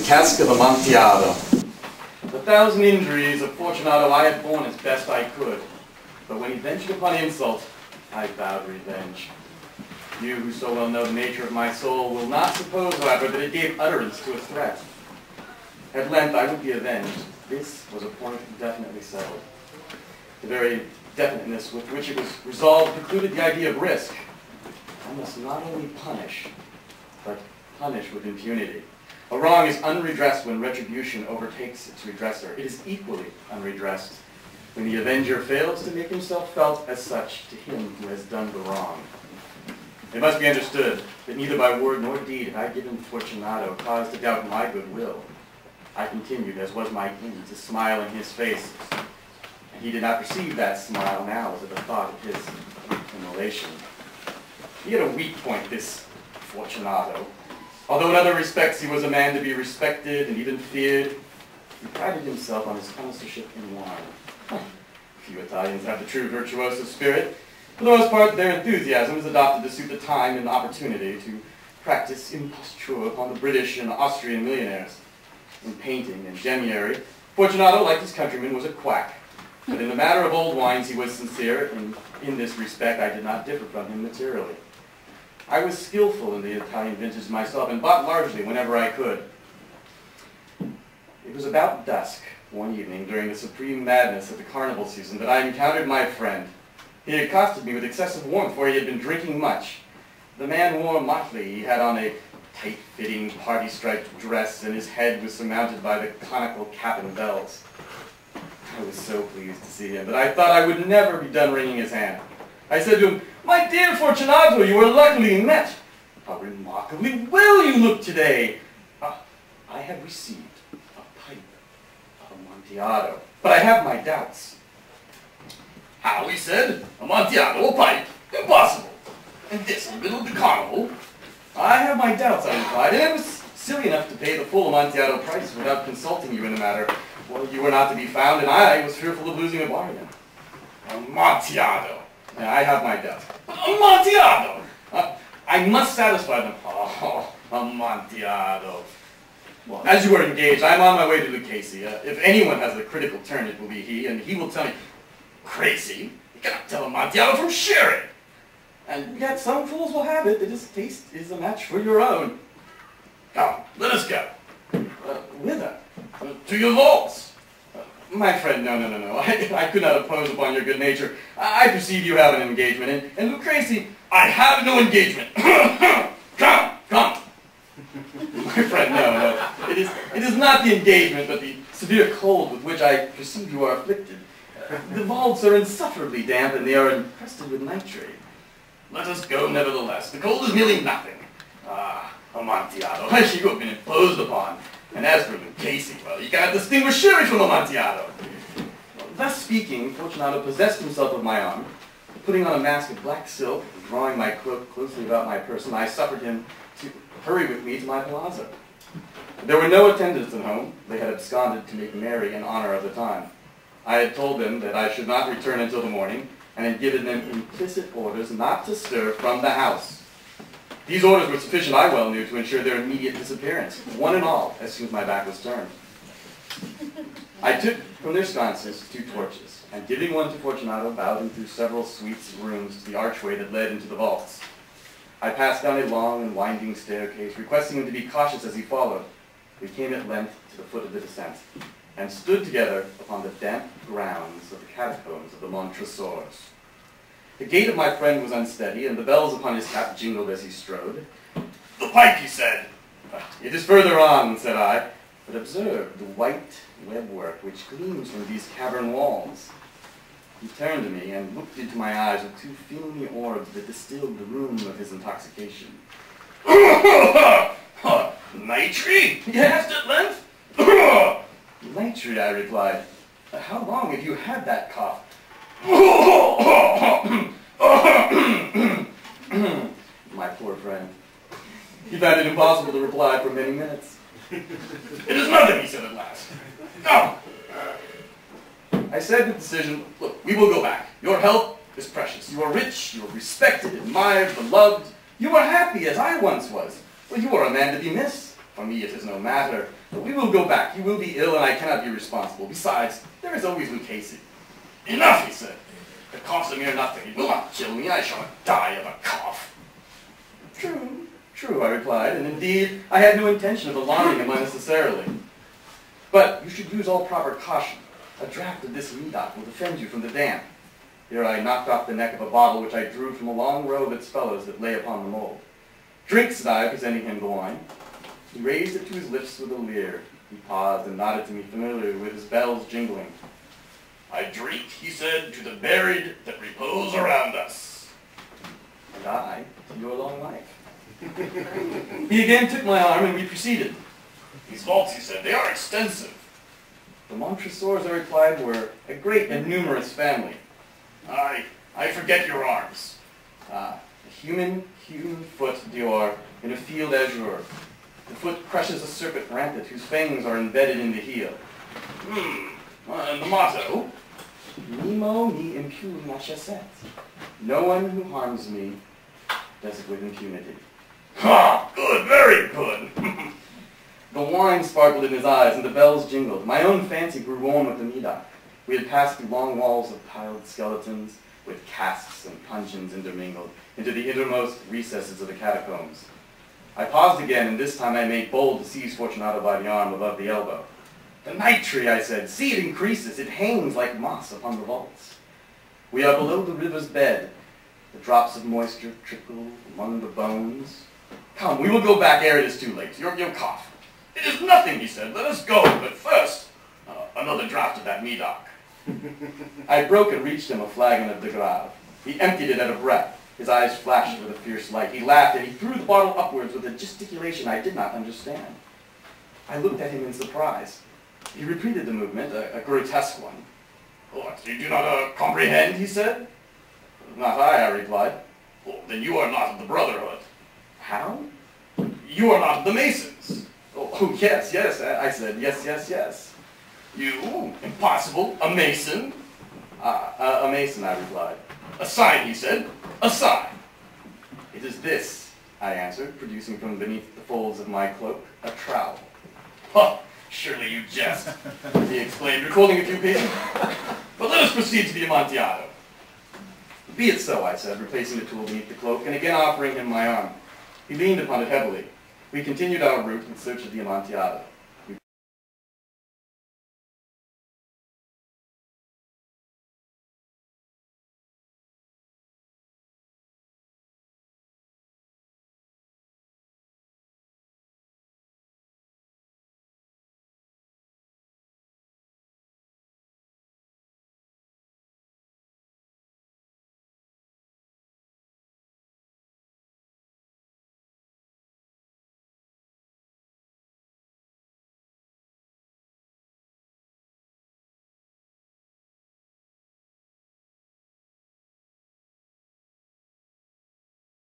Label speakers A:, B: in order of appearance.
A: cask of Amontillado. The 1,000 injuries of Fortunato I had borne as best I could, but when he ventured upon insult, I vowed revenge. You who so well know the nature of my soul will not suppose, however, that it gave utterance to a threat. At length I would be avenged. This was a point definitely settled. The very definiteness with which it was resolved precluded the idea of risk. I must not only punish, but punish with impunity. A wrong is unredressed when retribution overtakes its redresser. It is equally unredressed when the avenger fails to make himself felt as such to him who has done the wrong. It must be understood that neither by word nor deed had I given Fortunato cause to doubt my goodwill. I continued, as was my aim, to smile in his face, and he did not perceive that smile now as at the thought of his immolation. He had a weak point, this Fortunato. Although in other respects he was a man to be respected and even feared, he prided himself on his connoisseurship in wine. Few Italians have the true virtuoso spirit. For the most part, their enthusiasm is adopted to suit the time and opportunity to practice imposture upon the British and Austrian millionaires. In painting and gemmary, Fortunato, like his countrymen, was a quack. But in the matter of old wines, he was sincere, and in this respect I did not differ from him materially. I was skillful in the Italian vintages myself, and bought largely whenever I could. It was about dusk one evening during the supreme madness of the carnival season that I encountered my friend. He had accosted me with excessive warmth, for he had been drinking much. The man wore motley. He had on a tight-fitting, party-striped dress, and his head was surmounted by the conical cap and bells. I was so pleased to see him that I thought I would never be done wringing his hand. I said to him, "My dear Fortunato, you are luckily met. How remarkably well you look today. I have received a pipe of Amontillado, but I have my doubts." "How," he said, "Amontillado, a pipe? Impossible. And this in the middle of the carnival?" "I have my doubts," I replied, "and I was silly enough to pay the full Amontillado price without consulting you in the matter. Well, you were not to be found, and I was fearful of losing a bargain." "Amontillado." "I have my doubts." "But Amontillado!" "I must satisfy them." "Oh, Amontillado." "Well, as you are engaged, I am on my way to Lucchese. If anyone has a critical turn, it will be he, and he will tell me." "Crazy? You cannot tell Amontillado from sherry." "And yet some fools will have it that his taste is a match for your own." "Come, let us go." "Whither?" "To your vaults." "My friend, no. I could not impose upon your good nature. I perceive you have an engagement, and Lucchese—" "I have no engagement." Come. "My friend, no. It is not the engagement, but the severe cold with which I perceive you are afflicted. The vaults are insufferably damp, and they are encrusted with nitrate." "Let us go, nevertheless. The cold is merely nothing." Amontillado, you have been imposed upon. And as for Lucchese, well, you cannot distinguish sherry from Amontillado." Thus speaking, Fortunato possessed himself of my arm. Putting on a mask of black silk, and drawing my cloak closely about my person, I suffered him to hurry with me to my palazzo. There were no attendants at home. They had absconded to make merry in honor of the time. I had told them that I should not return until the morning, and had given them implicit orders not to stir from the house. These orders were sufficient, I well knew, to ensure their immediate disappearance, one and all, as soon as my back was turned. I took from their sconces 2 torches, and giving one to Fortunato, bowed him through several suites of rooms to the archway that led into the vaults. I passed down a long and winding staircase, requesting him to be cautious as he followed. We came at length to the foot of the descent, and stood together upon the damp grounds of the catacombs of the Montresors. The gait of my friend was unsteady, and the bells upon his cap jingled as he strode. "The pipe," he said. "It is further on," said I. "But observe the white webwork which gleams from these cavern walls." He turned to me and looked into my eyes with 2 filmy orbs that distilled the rheum of his intoxication. "Nitre?" he asked at length. "Nitre," I replied. "How long have you had that cough?" My poor friend. He found it impossible to reply for many minutes. "It is nothing," he said at last. "Come." I said with decision, "Look, we will go back. Your health is precious. You are rich, you are respected, admired, beloved. You are happy as I once was. Well, you are a man to be missed. For me it is no matter. But we will go back. You will be ill, and I cannot be responsible. Besides, there is always Lucchese. Enough, he said. The cough's a mere nothing. It will not kill me. I shall not die of a cough. True, true, I replied, and indeed, I had no intention of alarming him unnecessarily. But you should use all proper caution. A draught of this medoc will defend you from the damp. Here I knocked off the neck of a bottle which I drew from a long row of its fellows that lay upon the mold. Drink, said I, presenting him the wine. He raised it to his lips with a leer. He paused and nodded to me familiarly with his bells jingling. I drink, he said, to the buried that repose around us. And I to your long life. He again took my arm and we proceeded. These vaults, he said, they are extensive. The Montresors, I replied, were a great and numerous family. I forget your arms. A human foot, Dior, in a field azure. The foot crushes a serpent rampant whose fangs are embedded in the heel. And the motto? Nemo me impune nachasset. No one who harms me does it with impunity. Ha! Good, very good. The wine sparkled in his eyes and the bells jingled. My own fancy grew warm with the medoc. We had passed through long walls of piled skeletons with casks and puncheons intermingled into the innermost recesses of the catacombs. I paused again, and this time I made bold to seize Fortunato by the arm above the elbow. The night tree, I said, see it increases. It hangs like moss upon the vaults. We are below the river's bed. The drops of moisture trickle among the bones. Come, we will go back ere it is too late. You'll cough. It is nothing, he said. Let us go, but first, another draught of that medoc. I broke and reached him a flagon of de Grave. He emptied it at a breath. His eyes flashed with a fierce light. He laughed, and he threw the bottle upwards with a gesticulation I did not understand. I looked at him in surprise. He repeated the movement, a grotesque one. What, you do not comprehend, he said. Not I replied. Oh, then you are not of the Brotherhood. How? You are not of the Masons. Oh, yes, I said, yes. You? Impossible. A Mason? A Mason, I replied. A sign, he said. A sign. It is this, I answered, producing from beneath the folds of my cloak a trowel. Huh, surely you jest, he exclaimed, recalling a few paces. But let us proceed to the Amontillado. Be it so, I said, replacing the tool beneath the cloak, and again offering him my arm. He leaned upon it heavily. We continued our route in search of the Amontillado.